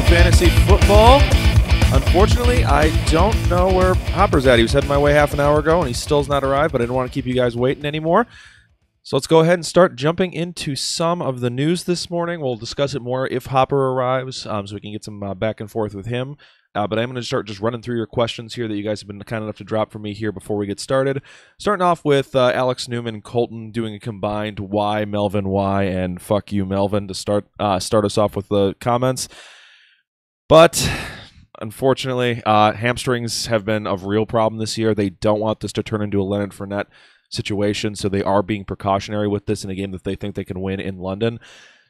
Fantasy Football. Unfortunately, I don't know where Hopper's at. He was heading my way half an hour ago, and he still's not arrived, but I didn't want to keep you guys waiting anymore. So let's go ahead and start jumping into some of the news this morning. We'll discuss it more if Hopper arrives, so we can get some back and forth with him. But I'm going to start just running through your questions here that you guys have been kind enough to drop for me here before we get started. Starting off with Alex Newman and Colton doing a combined why, Melvin, why, and fuck you, Melvin, to start us off with the comments. But unfortunately, hamstrings have been a real problem this year. They don't want this to turn into a Leonard Fournette situation, so they are being precautionary with this in a game that they think they can win in London.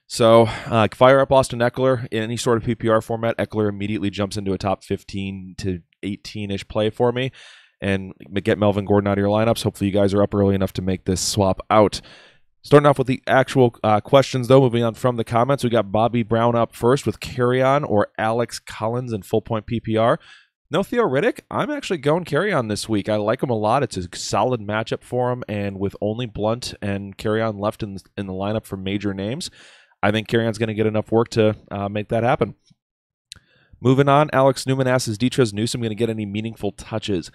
So fire up Austin Ekeler in any sort of PPR format. Ekeler immediately jumps into a top 15 to 18-ish play for me, and get Melvin Gordon out of your lineups. Hopefully you guys are up early enough to make this swap out. Starting off with the actual questions, though, moving on from the comments, we got Bobby Brown up first with Carry-On or Alex Collins in full-point PPR. No Theo Riddick. I'm actually going Carry-On this week. I like him a lot. It's a solid matchup for him, and with only Blunt and Carry-On left in the lineup for major names, I think Carry-On's going to get enough work to make that happen. Moving on, Alex Newman asks, is Detrez Newsome going to get any meaningful touches?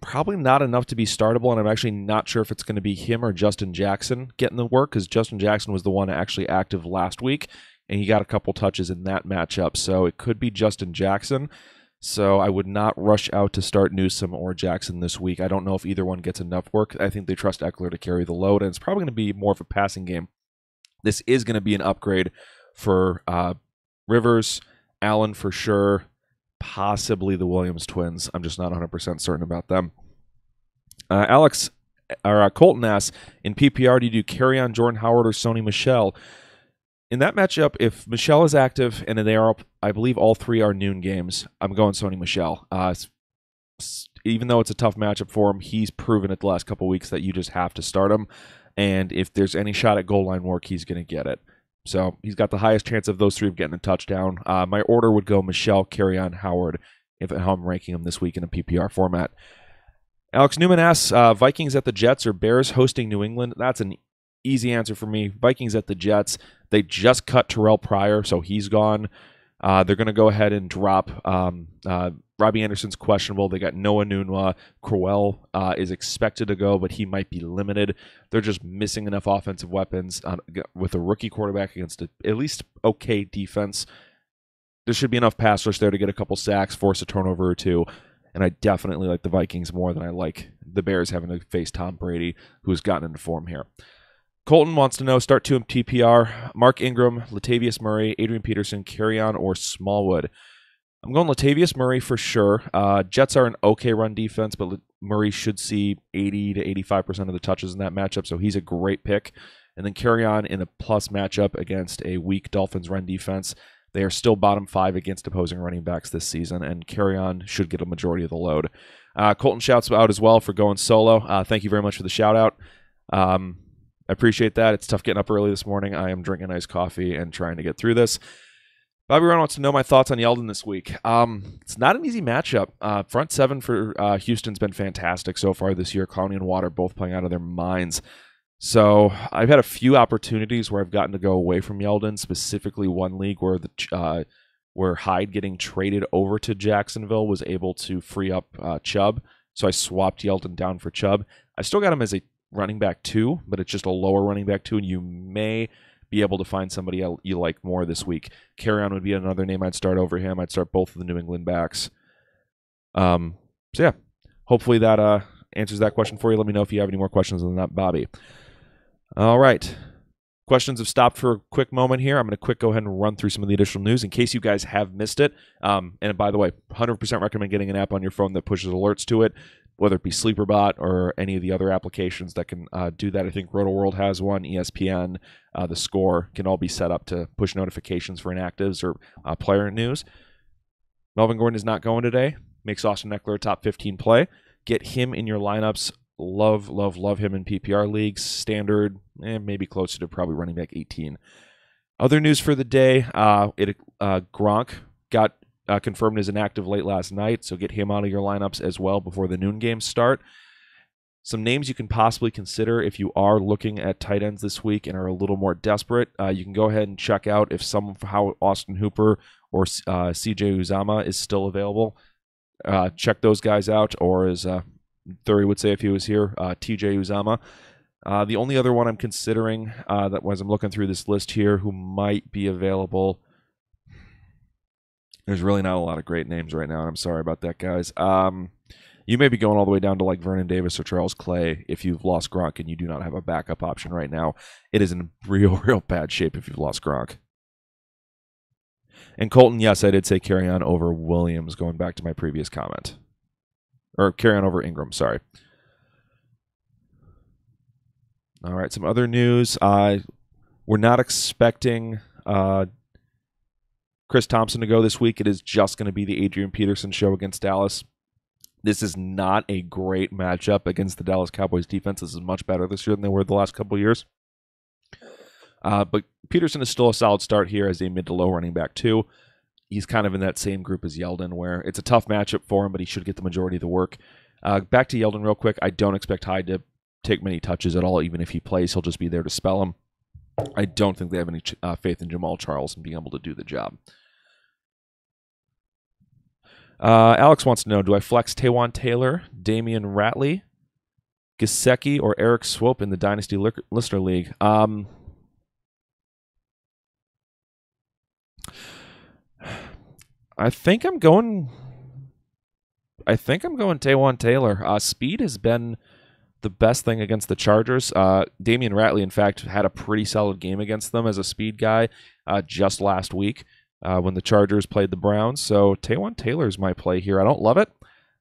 Probably not enough to be startable, and I'm actually not sure if it's going to be him or Justin Jackson getting the work, because Justin Jackson was the one actually active last week, and he got a couple touches in that matchup, so it could be Justin Jackson. So I would not rush out to start Newsome or Jackson this week. I don't know if either one gets enough work. I think they trust Ekeler to carry the load, and it's probably going to be more of a passing game. This is going to be an upgrade for Rivers, Allen for sure, possibly the Williams twins. I'm just not 100% certain about them. Colton asks, in PPR, do you do Carry-On, Jordan Howard, or Sony Michel? In that matchup, if Michel is active, and they are, I believe all three are noon games, I'm going Sony Michel. Even though it's a tough matchup for him, he's proven it the last couple weeks that you just have to start him. And if there's any shot at goal line work, he's going to get it. So he's got the highest chance of those three of getting a touchdown. My order would go Michel, Carry-On, Howard, how I'm ranking them this week in a PPR format. Alex Newman asks, Vikings at the Jets or Bears hosting New England? That's an easy answer for me. Vikings at the Jets. They just cut Terrell Pryor, so he's gone. They're going to go ahead and drop Robbie Anderson's questionable. They got Noah Nunwa. Crowell is expected to go, but he might be limited. They're just missing enough offensive weapons with a rookie quarterback against at least okay defense. There should be enough pass rush there to get a couple sacks, force a turnover or two, and I definitely like the Vikings more than I like the Bears having to face Tom Brady, who's gotten into form here. Colton wants to know, start 2 in TPR, Mark Ingram, Latavius Murray, Adrian Peterson, Carry-On, or Smallwood. I'm going Latavius Murray for sure. Jets are an okay run defense, but Murray should see 80 to 85% of the touches in that matchup, so he's a great pick. And then Carry-On in a plus matchup against a weak Dolphins run defense. They are still bottom 5 against opposing running backs this season, and Carry-On should get a majority of the load. Colton shouts out as well for going solo. Thank you very much for the shout-out. I appreciate that. It's tough getting up early this morning. I am drinking iced coffee and trying to get through this. Bobby Brown wants to know my thoughts on Yeldon this week. It's not an easy matchup. Front seven for Houston's been fantastic so far this year. Clowney and Watt are both playing out of their minds. So I've had a few opportunities where I've gotten to go away from Yeldon, specifically one league where Hyde getting traded over to Jacksonville was able to free up Chubb. So I swapped Yeldon down for Chubb. I still got him as a running back 2, but it's just a lower running back 2, and you may be able to find somebody you like more this week. Carry-On would be another name I'd start over him. I'd start both of the New England backs. So yeah, hopefully that answers that question for you. Let me know if you have any more questions on that, Bobby. All right. Questions have stopped for a quick moment here. I'm going to go ahead and run through some of the additional news in case you guys have missed it. And by the way, 100% recommend getting an app on your phone that pushes alerts to it, whether it be SleeperBot or any of the other applications that can do that. I think RotoWorld has one, ESPN, The Score can all be set up to push notifications for inactives or player news. Melvin Gordon is not going today. Makes Austin Ekeler a top 15 play. Get him in your lineups. Love him in PPR leagues. Standard, maybe closer to probably running back 18. Other news for the day, Gronk got confirmed as inactive late last night, so get him out of your lineups as well before the noon games start. Some names you can possibly consider if you are looking at tight ends this week and are a little more desperate. You can go ahead and check out if how Austin Hooper or CJ Uzama is still available. Check those guys out, or as Thury would say if he was here, TJ Uzama. The only other one I'm considering that as I'm looking through this list here who might be available, there's really not a lot of great names right now, and I'm sorry about that, guys. You may be going all the way down to like Vernon Davis or Charles Clay if you've lost Gronk and you do not have a backup option right now. It is in real bad shape if you've lost Gronk. And Colton, yes, I did say carry on over Williams, going back to my previous comment. Or carry on over Ingram, sorry. All right, some other news. We're not expecting Chris Thompson to go this week. It is just going to be the Adrian Peterson show against Dallas. This is not a great matchup against the Dallas Cowboys defense. This is much better this year than they were the last couple of years. But Peterson is still a solid start here as a mid to low running back too. He's kind of in that same group as Yeldon where it's a tough matchup for him, but he should get the majority of the work. Back to Yeldon real quick. I don't expect Hyde to take many touches at all. Even if he plays, he'll just be there to spell him. I don't think they have any faith in Jamal Charles and being able to do the job. Alex wants to know, do I flex Taywan Taylor, Damian Ratley, Gesicki, or Eric Swope in the Dynasty Listener League? I think I'm going Taywan Taylor. Speed has been the best thing against the Chargers. Damian Ratley, in fact, had a pretty solid game against them as a speed guy just last week. When the Chargers played the Browns. So Taywan Taylor's my play here. I don't love it.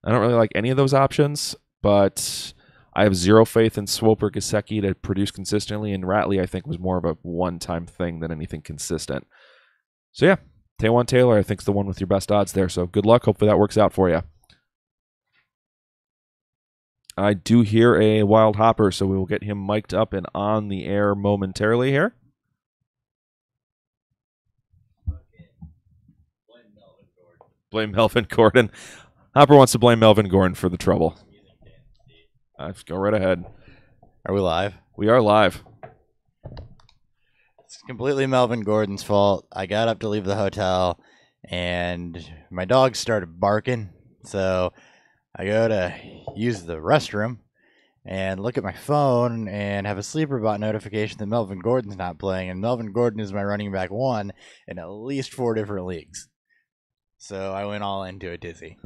I don't really like any of those options, but I have zero faith in Swope or Gesicki to produce consistently, and Ratley I think was more of a one-time thing than anything consistent. So yeah, Taywan Taylor I think is the one with your best odds there. So good luck. Hopefully that works out for you. I do hear a wild hopper, so we will get him mic'd up and on the air momentarily here. Blame Melvin Gordon. Hopper wants to blame Melvin Gordon for the trouble. Go right ahead. Are we live? We are live. It's completely Melvin Gordon's fault. I got up to leave the hotel, and my dog started barking. So I go to use the restroom and look at my phone and have a sleeper bot notification that Melvin Gordon's not playing. And Melvin Gordon is my running back 1 in at least 4 different leagues. So I went all into a dizzy.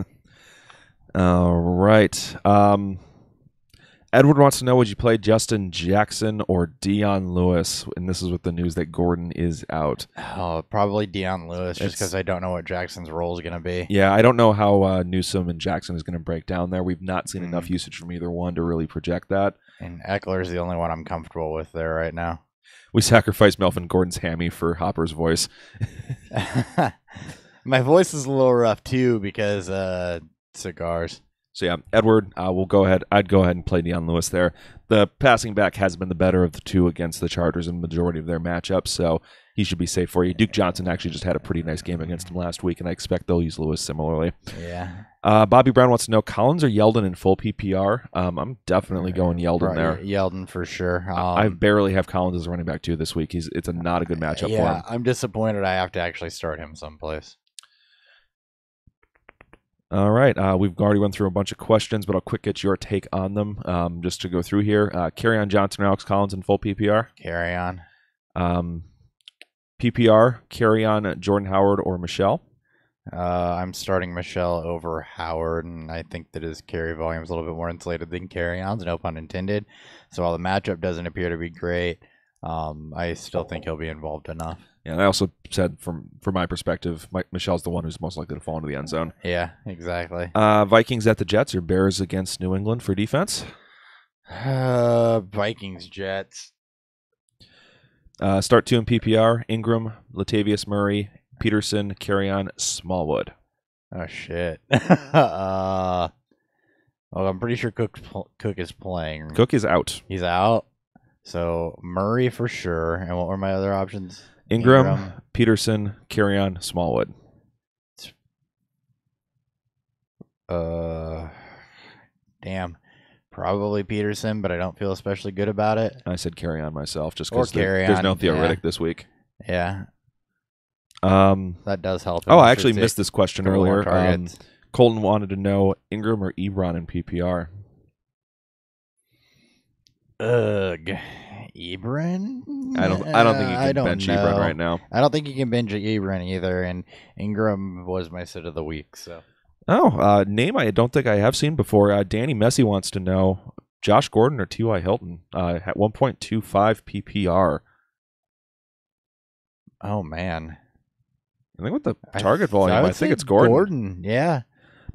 All right. Edward wants to know, would you play Justin Jackson or Dion Lewis? And this is with the news that Gordon is out. Oh, probably Dion Lewis, just because I don't know what Jackson's role is going to be. Yeah, I don't know how Newsome and Jackson is going to break down there. We've not seen enough usage from either one to really project that. And Eckler's the only one I'm comfortable with there right now. We sacrificed Melvin Gordon's hammy for Hopper's voice. My voice is a little rough, too, because cigars. So, yeah, Edward, we'll go ahead. I'd go ahead and play Dion Lewis there. The passing back has been the better of the two against the Chargers in the majority of their matchups, so he should be safe for you. Duke Johnson actually just had a pretty nice game against him last week, and I expect they'll use Lewis similarly. Yeah. Bobby Brown wants to know, Collins or Yeldon in full PPR? I'm definitely going Yeldon there. Yeldon for sure. I barely have Collins as a running back, too, this week. It's not a good matchup for him. Yeah, I'm disappointed I have to actually start him someplace. All right. We've already run through a bunch of questions, but I'll quick get your take on them just to go through here. Kerryon Johnson or Alex Collins in full PPR? Carry on. PPR, Kerryon, Jordan Howard, or Michelle? I'm starting Michelle over Howard, and I think that his carry volume is a little bit more insulated than Kerryon's, no pun intended. So while the matchup doesn't appear to be great, I still think he'll be involved enough. Yeah, and I also said from my perspective, Michelle's the one who's most likely to fall into the end zone. Yeah, exactly. Vikings at the Jets or Bears against New England for defense? Vikings, Jets. Start 2 in PPR, Ingram, Latavius Murray, Peterson, Kerryon, Smallwood. Oh, shit. Well, I'm pretty sure Cook is playing. Cook is out. He's out. So Murray for sure. And what were my other options? Ingram. Peterson, Kerryon, Smallwood. Damn. Probably Peterson, but I don't feel especially good about it. I said Kerryon myself just because there's no Theoretic this week. Yeah. That does help. Oh, I actually missed this question couple more earlier. targets. Colton wanted to know Ingram or Ebron in PPR. Ugh, Ebron. I don't think you can bench Ebron right now. I don't think you can bench Ebron either. And Ingram was my sit of the week. So. Oh, name I don't think I have seen before. Danny Messi wants to know Josh Gordon or T.Y. Hilton at 1.25 PPR. Oh man, I think with the target volume, I think it's Gordon. Gordon, yeah.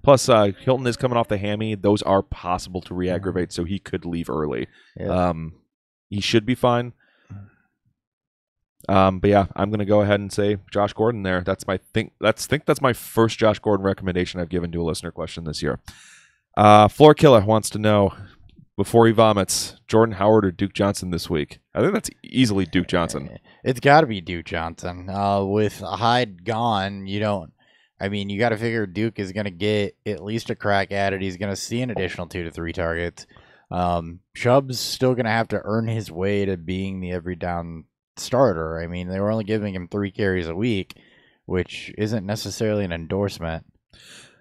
Plus, Hilton is coming off the hammy. Those are possible to re-aggravate, so he could leave early. Yeah. He should be fine. But yeah, I'm going to go ahead and say Josh Gordon there. That's my that's my first Josh Gordon recommendation I've given to a listener question this year. Floor Killer wants to know, before he vomits, Jordan Howard or Duke Johnson this week? I think that's easily Duke Johnson. It's got to be Duke Johnson. With Hyde gone, you got to figure Duke is going to get at least a crack at it. He's going to see an additional 2 to 3 targets. Chubb's still going to have to earn his way to being the every down starter. I mean, they were only giving him 3 carries a week, which isn't necessarily an endorsement.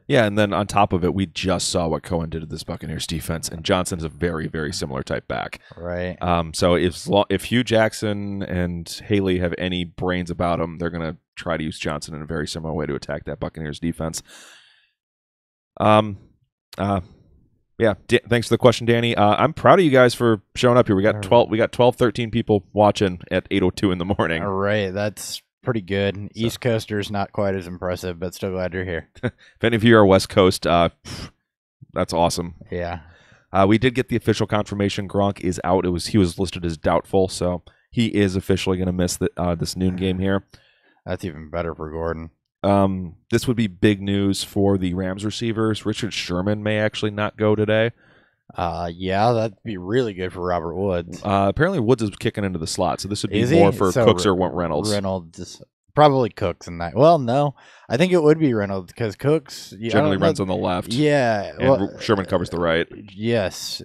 Yeah, and then on top of it, we just saw what Cohen did to this Buccaneers defense, and Johnson's a very, very similar type back. Right. So if Hugh Jackson and Haley have any brains about them, they're going to try to use Johnson in a very similar way to attack that Buccaneers defense. Yeah, thanks for the question, Danny. I'm proud of you guys for showing up here. We got 12, 13 people watching at 8:02 in the morning. All right, that's pretty good. So. East Coasters not quite as impressive, but still glad you're here. If any of you are West Coast, that's awesome. Yeah. We did get the official confirmation. Gronk is out. He was listed as doubtful, so he is officially going to miss this noon game here. That's even better for Gordon. This would be big news for the Rams receivers. Richard Sherman may actually not go today. Yeah, that'd be really good for Robert Woods. Apparently Woods is kicking into the slot, so this would be more for Cooks or Reynolds. Reynolds, probably Cooks in that. Well, no, I think it would be Reynolds because Cooks generally runs on the left. Yeah, and Sherman covers the right. Yes,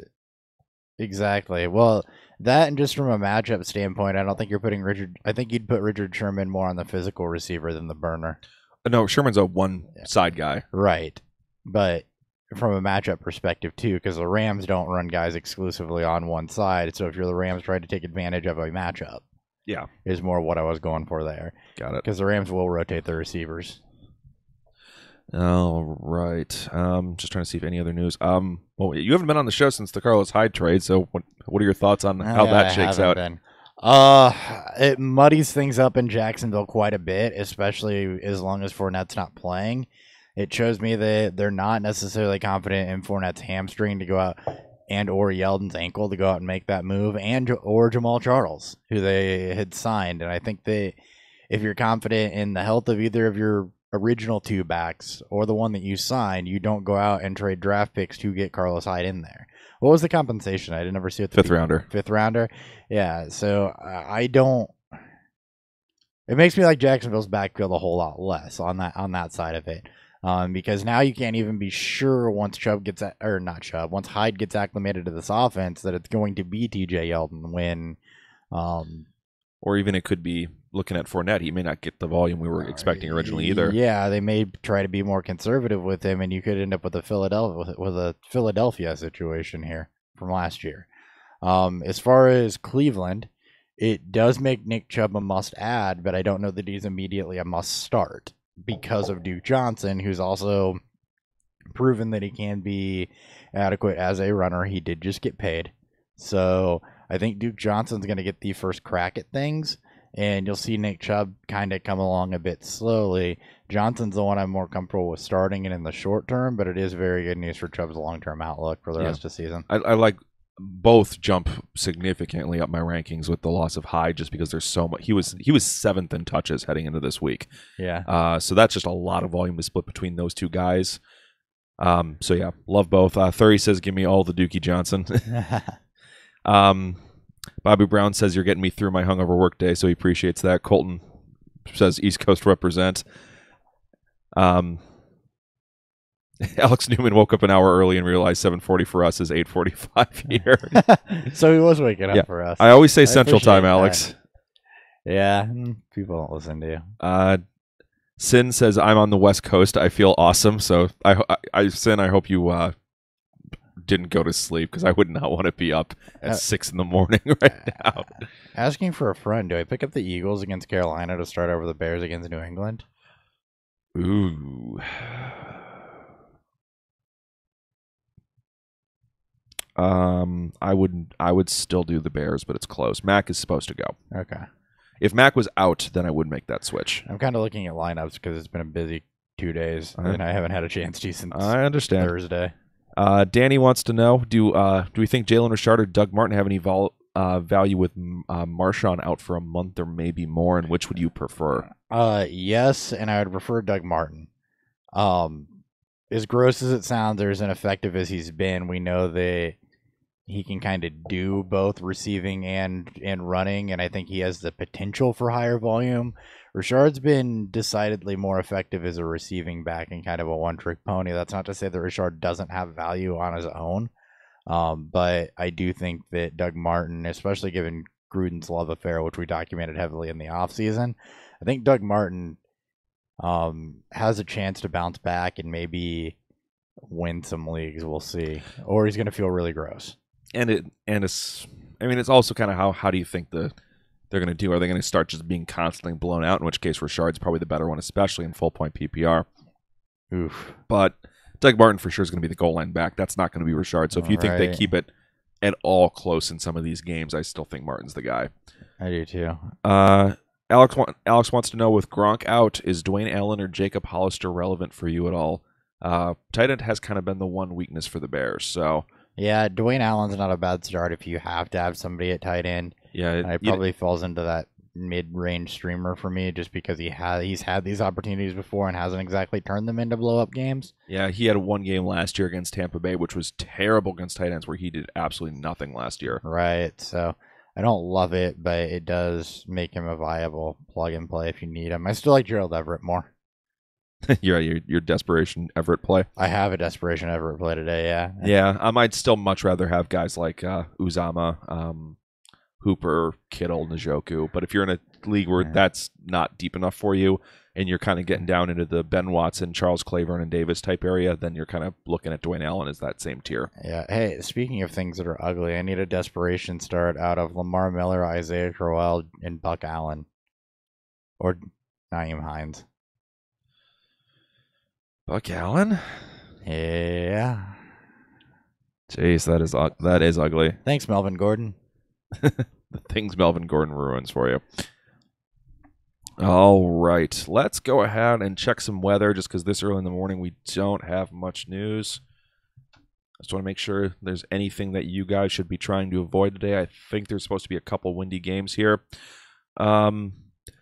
exactly. Well, that and just from a matchup standpoint, I don't think you're putting Richard. I think you'd put Richard Sherman more on the physical receiver than the burner. No, Sherman's a one-side guy. Right. But from a matchup perspective, too, because the Rams don't run guys exclusively on one side. So if you're the Rams trying to take advantage of a matchup, is more what I was going for there. Got it. Because the Rams will rotate their receivers. All right. Just trying to see if any other news. Well, you haven't been on the show since the Carlos Hyde trade, so what are your thoughts on how that shakes out? It muddies things up in Jacksonville quite a bit, especially as long as Fournette's not playing. It shows me that they're not necessarily confident in Fournette's hamstring to go out and or Yeldon's ankle to go out and make that move, or Jamal Charles, who they had signed. And I think that if you're confident in the health of either of your original 2 backs or the one that you signed, you don't go out and trade draft picks to get Carlos Hyde in there. What was the compensation? I didn't ever see it. Fifth rounder. Fifth rounder? Yeah, so I don't... It makes me like Jacksonville's backfield a whole lot less on that side of it. Because now you can't even be sure once once Hyde gets acclimated to this offense that it's going to be TJ Yeldon when... or even it could be looking at Fournette. He may not get the volume we were expecting originally either. Yeah, they may try to be more conservative with him, and you could end up with a Philadelphia situation here from last year. As far as Cleveland, it does make Nick Chubb a must-add, but I don't know that he's immediately a must-start because of Duke Johnson, who's also proven that he can be adequate as a runner. He did just get paid. So I think Duke Johnson's going to get the first crack at things, and you'll see Nick Chubb kind of come along a bit slowly. Johnson's the one I'm more comfortable with starting and in the short term, but it is very good news for Chubb's long-term outlook for the rest of the season. I like both jump significantly up my rankings with the loss of Hyde just because there's so much. He was 7th in touches heading into this week. Yeah. So that's just a lot of volume to split between those 2 guys. So yeah, love both. Thury says, give me all the Dookie Johnson. Bobby Brown says, you're getting me through my hungover work day, so he appreciates that. Colton says, East Coast represent. Alex Newman woke up an hour early and realized 7:40 for us is 8:45 here. So he was waking up for us. I always say Central Time, Alex. Yeah, people don't listen to you. Sin says, I'm on the West Coast. I feel awesome. So, Sin, I hope you didn't go to sleep because I would not want to be up at 6 in the morning right now. Asking for a friend, do I pick up the Eagles against Carolina to start over the Bears against New England? Ooh. I would still do the Bears, but it's close. Mac is supposed to go. Okay. If Mac was out, then I would make that switch. I'm kind of looking at lineups because it's been a busy 2 days, and I haven't had a chance to since I understand. Thursday. Danny wants to know: Do we think Jalen Richard or Doug Martin have any value with Marshawn out for a month or maybe more? And which would you prefer? Yes, and I would prefer Doug Martin. As gross as it sounds, or as ineffective as he's been, we know that he can kind of do both receiving and running, and I think he has the potential for higher volume. Richard's been decidedly more effective as a receiving back and kind of a one-trick pony. That's not to say that Richard doesn't have value on his own, but I do think that Doug Martin, especially given Gruden's love affair, which we documented heavily in the offseason, I think Doug Martin has a chance to bounce back and maybe win some leagues. We'll see. Or he's going to feel really gross. It's also kind of how do you think they're going to do? Are they going to start just being constantly blown out? In which case, Richard's probably the better one, especially in full point PPR. Oof. But Doug Martin for sure is going to be the goal line back. That's not going to be Richard. So if you think they keep it at all close in some of these games, I still think Martin's the guy. I do too. Alex wants to know, with Gronk out, is Dwayne Allen or Jacob Hollister relevant for you at all? Tight end has kind of been the one weakness for the Bears. So yeah, Dwayne Allen's not a bad start if you have to have somebody at tight end. Yeah, it probably falls into that mid-range streamer for me, just because he's had these opportunities before and hasn't exactly turned them into blow-up games. Yeah, he had one game last year against Tampa Bay, which was terrible against tight ends, where he did absolutely nothing last year. Right, so I don't love it, but it does make him a viable plug-and-play if you need him. I still like Gerald Everett more. Yeah, your desperation Everett play. I have a desperation Everett play today, yeah. Yeah, I might still much rather have guys like Uzama, Hooper, Kittle, Njoku. But if you're in a league where that's not deep enough for you, and you're kind of getting down into the Ben Watson, Charles Claiborne, and Davis type area, then you're kind of looking at Dwayne Allen as that same tier. Yeah. Hey, speaking of things that are ugly, I need a desperation start out of Lamar Miller, Isaiah Crowell, and Buck Allen. Or Nyheim Hines. Buck Allen? Yeah. Jeez, that is ugly. Thanks, Melvin Gordon. The things Melvin Gordon ruins for you. All right, let's go ahead and check some weather, just because this early in the morning we don't have much news. I just want to make sure there's anything that you guys should be trying to avoid today. I think there's supposed to be a couple windy games here.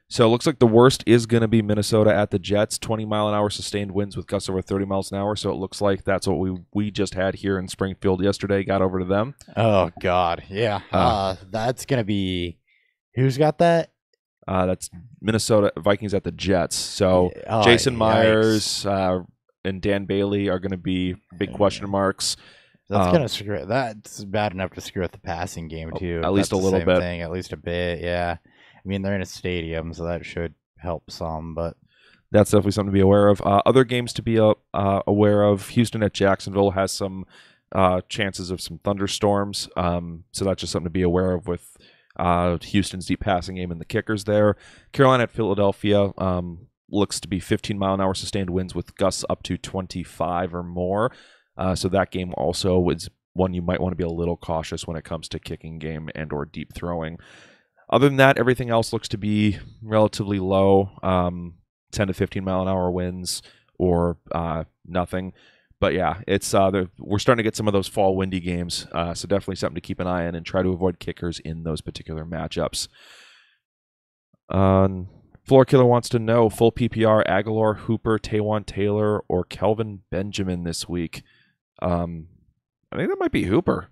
So it looks like the worst is going to be Minnesota at the Jets. 20-mile-an-hour sustained winds with gusts over 30 miles an hour. So it looks like that's what we just had here in Springfield yesterday. Got over to them. Oh, God. Yeah. That's going to be... Who's got that? That's Minnesota Vikings at the Jets. So Jason Myers and Dan Bailey are going to be big question marks. That's gonna screw. That's bad enough to screw up the passing game too. At least a little bit. At least a bit. Yeah. I mean, they're in a stadium, so that should help some. But that's definitely something to be aware of. Other games to be aware of: Houston at Jacksonville has some chances of some thunderstorms. So that's just something to be aware of with Houston's deep passing game and the kickers there. Carolina at Philadelphia looks to be 15-mile-an-hour sustained winds with gusts up to 25 or more. So that game also was one you might want to be a little cautious when it comes to kicking game and or deep throwing. Other than that, everything else looks to be relatively low, 10 to 15-mile-an-hour winds or nothing. But yeah, it's we're starting to get some of those fall windy games, so definitely something to keep an eye on and try to avoid kickers in those particular matchups. Floor Killer wants to know, full PPR, Aguilar, Hooper, Taywan Taylor, or Kelvin Benjamin this week. I think that might be Hooper.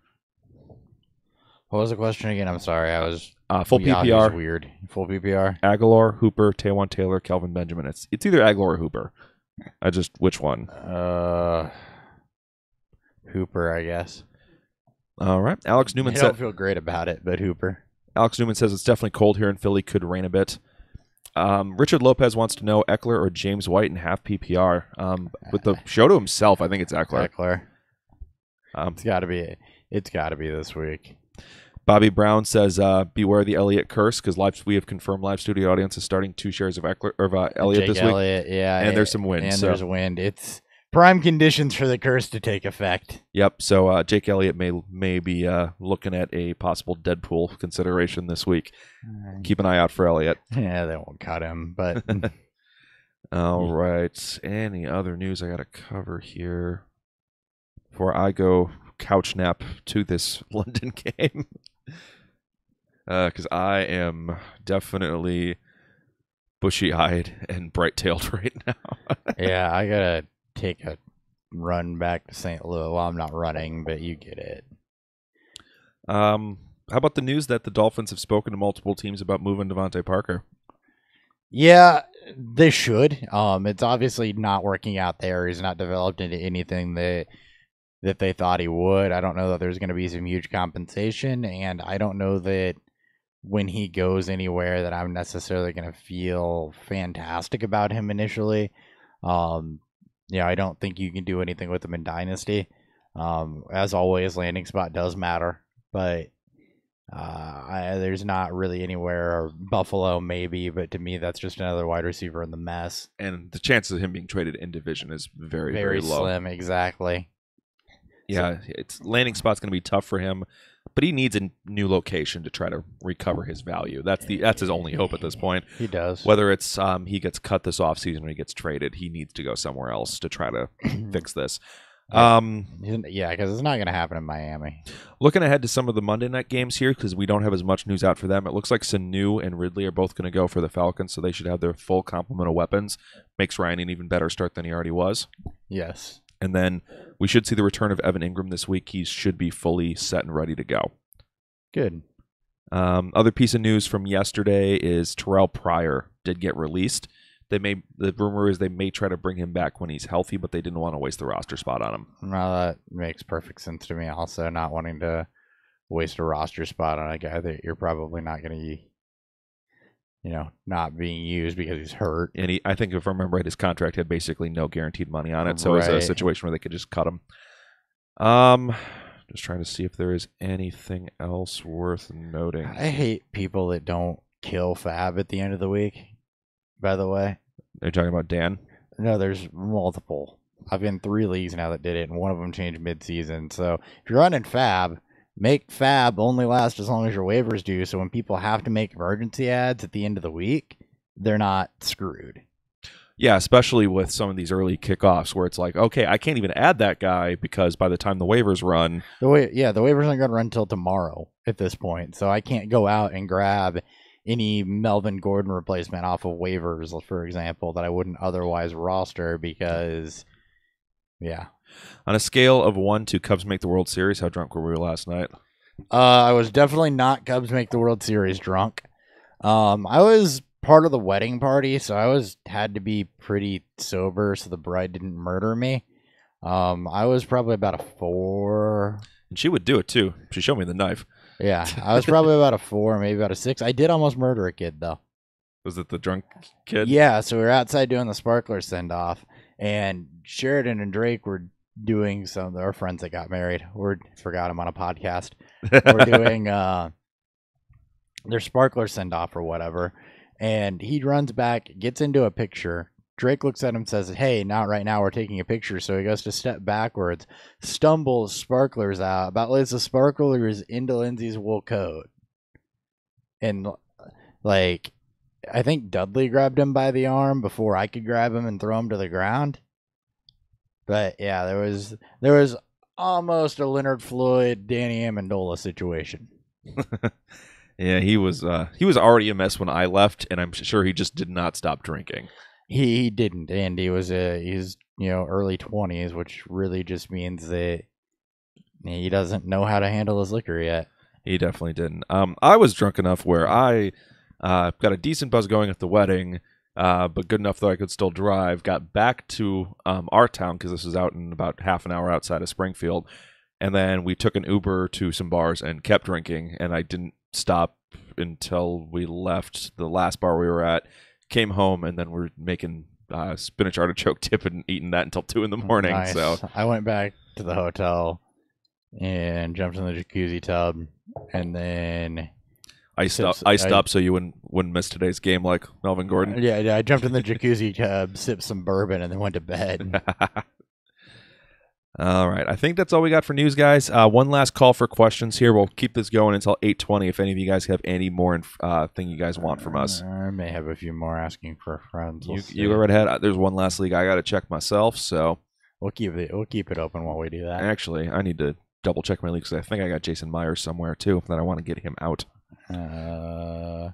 What was the question again? I'm sorry. I was full PPR. Weird. Full PPR. Aguilar, Hooper, Taywan Taylor, Kelvin Benjamin. It's either Aguilar or Hooper. Which one? Hooper, I guess. All right. Alex Newman I don't feel great about it, but Hooper. Alex Newman says it's definitely cold here in Philly. Could rain a bit. Richard Lopez wants to know Eckler or James White in half PPR. With the show to himself, I think it's Eckler. It's got to be this week. Bobby Brown says, beware the Elliott curse, because we have confirmed live studio audience is starting 2 shares of Elliott this week. Yeah, and there's some wind. And there's wind. It's prime conditions for the curse to take effect. Yep. So Jake Elliott may be looking at a possible Deadpool consideration this week. Keep an eye out for Elliott. Yeah, they won't cut him, but... All right. Any other news I got to cover here before I go couch nap to this London game? Because I am definitely bushy-eyed and bright-tailed right now. Yeah, I gotta take a run back to St. Louis. Well, I'm not running, but you get it. How about the news that the Dolphins have spoken to multiple teams about moving Devontae Parker? Yeah, they should. It's obviously not working out there. He's not developed into anything that they thought he would. I don't know that there's going to be some huge compensation, and I don't know that when he goes anywhere that I'm necessarily going to feel fantastic about him initially. I don't think you can do anything with him in Dynasty. As always, landing spot does matter, but there's not really anywhere, or Buffalo maybe, but to me that's just another wide receiver in the mess. And the chances of him being traded in division is very, very low. Slim, exactly. Yeah, it's landing spot's going to be tough for him, but he needs a new location to try to recover his value. That's his only hope at this point. He does. Whether it's he gets cut this offseason or he gets traded, he needs to go somewhere else to try to fix this. Because it's not going to happen in Miami. Looking ahead to some of the Monday night games here, because we don't have as much news out for them, it looks like Sanu and Ridley are both going to go for the Falcons, so they should have their full complement of weapons. Makes Ryan an even better start than he already was. Yes. And then we should see the return of Evan Ingram this week. He should be fully set and ready to go. Good. Other piece of news from yesterday is Terrell Pryor did get released. The rumor is they may try to bring him back when he's healthy, but they didn't want to waste the roster spot on him. Well, that makes perfect sense to me. Also, not wanting to waste a roster spot on a guy that you're probably not going to, not being used because he's hurt. And I think if I remember right, his contract had basically no guaranteed money on it, so it was a situation where they could just cut him. Just trying to see if there is anything else worth noting. I hate people that don't kill Fab at the end of the week, by the way. They're talking about Dan? No, there's multiple. I've been 3 leagues now that did it, and one of them changed mid-season. So if you're running Fab, make Fab only last as long as your waivers do, so when people have to make emergency ads at the end of the week, they're not screwed. Yeah, especially with some of these early kickoffs where it's like, okay, I can't even add that guy because by the time the waivers run... The waivers aren't going to run until tomorrow at this point, so I can't go out and grab any Melvin Gordon replacement off of waivers, for example, that I wouldn't otherwise roster because, yeah. On a scale of 1 to Cubs make the World Series, how drunk were we last night? I was definitely not Cubs make the World Series drunk. I was part of the wedding party, so I had to be pretty sober so the bride didn't murder me. I was probably about a 4. And she would do it too. She showed me the knife. Yeah, I was probably about a 4, maybe about a 6. I did almost murder a kid, though. Was it the drunk kid? Yeah, so we were outside doing the sparkler send-off, and Sheridan and Drake were doing some of our friends that got married. Forgot them on a podcast. We're doing their sparkler send-off or whatever, and he runs back, gets into a picture. Drake looks at him and says, "Hey, not right now, we're taking a picture." So he goes to step backwards, stumbles sparklers out, about lays the sparklers into Lindsay's wool coat. And, I think Dudley grabbed him by the arm before I could grab him and throw him to the ground. But, yeah, there was almost a Leonard Floyd, Danny Amendola situation. Yeah, he was already a mess when I left, and I'm sure he just did not stop drinking. He didn't, and he's early 20s, which really just means that he doesn't know how to handle his liquor yet. He definitely didn't. I was drunk enough where I got a decent buzz going at the wedding, but good enough that I could still drive. Got back to our town because this was out in about half an hour outside of Springfield, and then we took an Uber to some bars and kept drinking, and I didn't stop until we left the last bar we were at. came home, and then we're making spinach artichoke dip and eating that until 2 in the morning. Nice. So I went back to the hotel and jumped in the jacuzzi tub, and then iced up so you wouldn't miss today's game like Melvin Gordon. Yeah, I jumped in the jacuzzi tub, sipped some bourbon, and then went to bed. All right. I think that's all we got for news, guys. One last call for questions here. We'll keep this going until 8:20 if any of you guys have any more thing you guys want from us. I may have a few more asking for friends. You go right ahead. There's one last league I got to check myself, so we'll keep it open while we do that. Actually, I need to double check my league because I think I got Jason Myers somewhere too that I want to get him out. Yeah.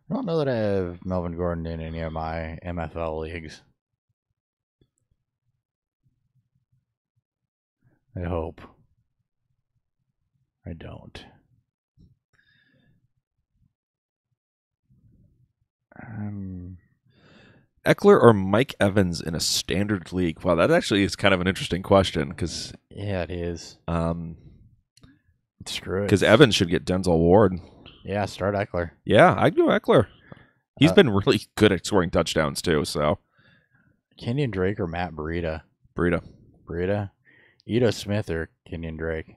I don't know that I have Melvin Gordon in any of my MFL leagues. I hope. I don't. Eckler or Mike Evans in a standard league? Wow, that actually is kind of an interesting question because yeah, it is. Screw it. Because Evans should get Denzel Ward. Yeah, start Eckler. Yeah, I'd go Eckler. He's been really good at scoring touchdowns too. So, Kenyon Drake or Matt Breida? Breida. Ito Smith or Kenyon Drake?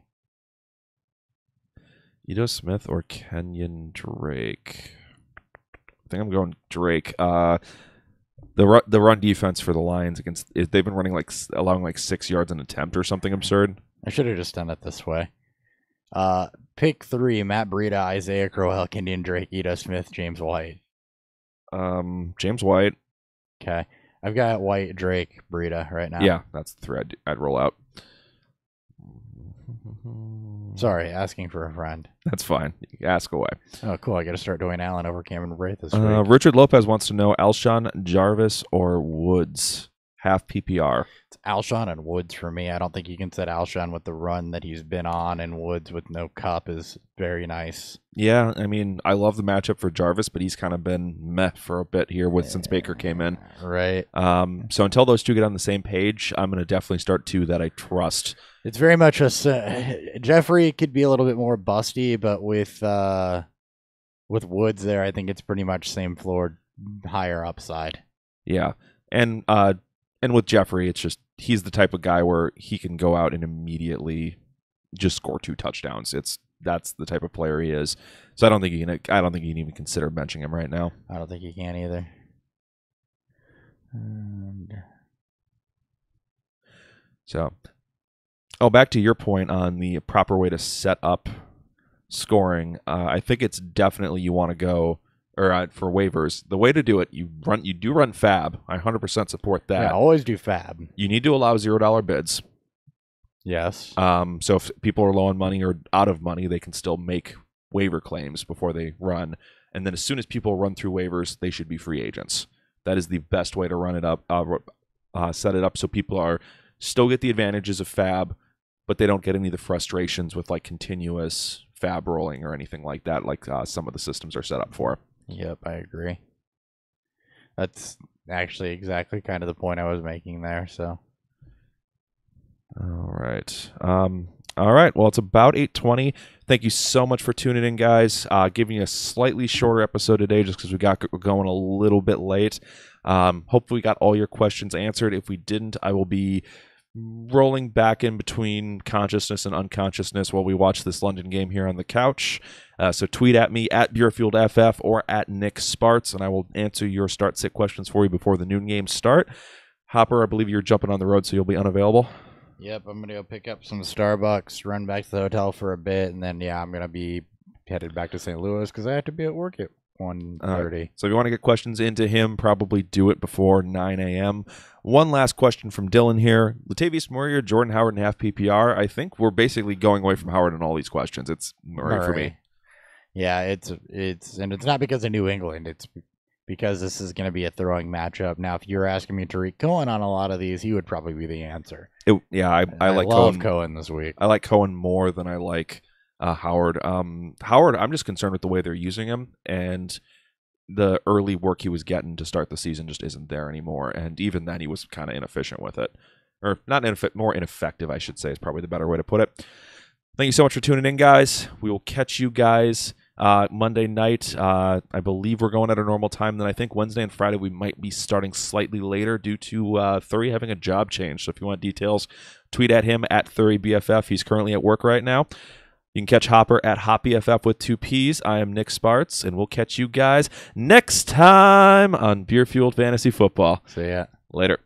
Ito Smith or Kenyon Drake? I think I'm going Drake. The run defense for the Lions they've been running allowing 6 yards an attempt or something absurd. I should have just done it this way. Pick 3: Matt Breida, Isaiah Crowell, Kenyon Drake, Ito Smith, James White. James White. Okay, I've got White, Drake, Breida right now. Yeah, that's the thread I'd roll out. Sorry, asking for a friend. That's fine. Ask away. Oh, cool. I got to start Dwayne Allen over Cameron Braith this week. Richard Lopez wants to know Alshon, Jarvis, or Woods, half PPR. It's Alshon and Woods for me. I don't think you can set Alshon with the run that he's been on, and Woods with no cup is very nice. Yeah, I mean, I love the matchup for Jarvis, but he's kind of been meh for a bit here since Baker came in. Right. So until those two get on the same page, I'm going to definitely start two that I trust. It's very much Jeffrey could be a little bit more busty, but with Woods there, I think it's pretty much same floor, higher upside. Yeah, and with Jeffrey, it's just he's the type of guy where he can go out and immediately just score 2 touchdowns. That's the type of player he is. So I don't think you can even consider benching him right now. I don't think you can either. So, back to your point on the proper way to set up scoring. I think it's definitely you want to go, or for waivers, the way to do it, you do run Fab. I 100% support that. Yeah, always do Fab. You need to allow $0 bids. Yes. So if people are low on money or out of money, they can still make waiver claims before they run. And then as soon as people run through waivers, they should be free agents. That is the best way to run it up, set it up so people still get the advantages of Fab, but they don't get any of the frustrations with continuous Fab rolling or anything like that, like some of the systems are set up for. Yep, I agree. That's actually exactly kind of the point I was making there. So, all right. Well, it's about 8:20. Thank you so much for tuning in, guys. Giving you a slightly shorter episode today just because we got going a little bit late. Hopefully, we got all your questions answered. If we didn't, I will be rolling back in between consciousness and unconsciousness while we watch this London game here on the couch. So tweet at me at BeerfieldFF or at Nick Sparts, and I will answer your start-sit questions for you before the noon games start. Hopper, I believe you're jumping on the road, so you'll be unavailable. Yep, I'm going to go pick up some Starbucks, run back to the hotel for a bit, and then, I'm going to be headed back to St. Louis because I have to be at work at 1:30. So if you want to get questions into him, probably do it before 9 a.m. One last question from Dylan here. Latavius Murray or Jordan Howard in half PPR? I think we're basically going away from Howard in all these questions. It's Murray for me. Yeah, it's not because of New England. It's because this is going to be a throwing matchup. Now, if you're asking me Tariq Cohen on a lot of these, he would probably be the answer. I like Cohen this week. I like Cohen more than I like Howard. Howard, I'm just concerned with the way they're using him, and the early work he was getting to start the season just isn't there anymore. And even then, he was kind of inefficient with it. Or not more ineffective, I should say, is probably the better way to put it. Thank you so much for tuning in, guys. We will catch you guys Monday night, I believe we're going at a normal time. Then I think Wednesday and Friday we might be starting slightly later due to Thury having a job change. So if you want details, tweet at him at ThuryBFF. He's currently at work right now. You can catch Hopper at HopBFF with 2 Ps. I am Nick Sparts, and we'll catch you guys next time on Beer Fueled Fantasy Football. See ya. Later.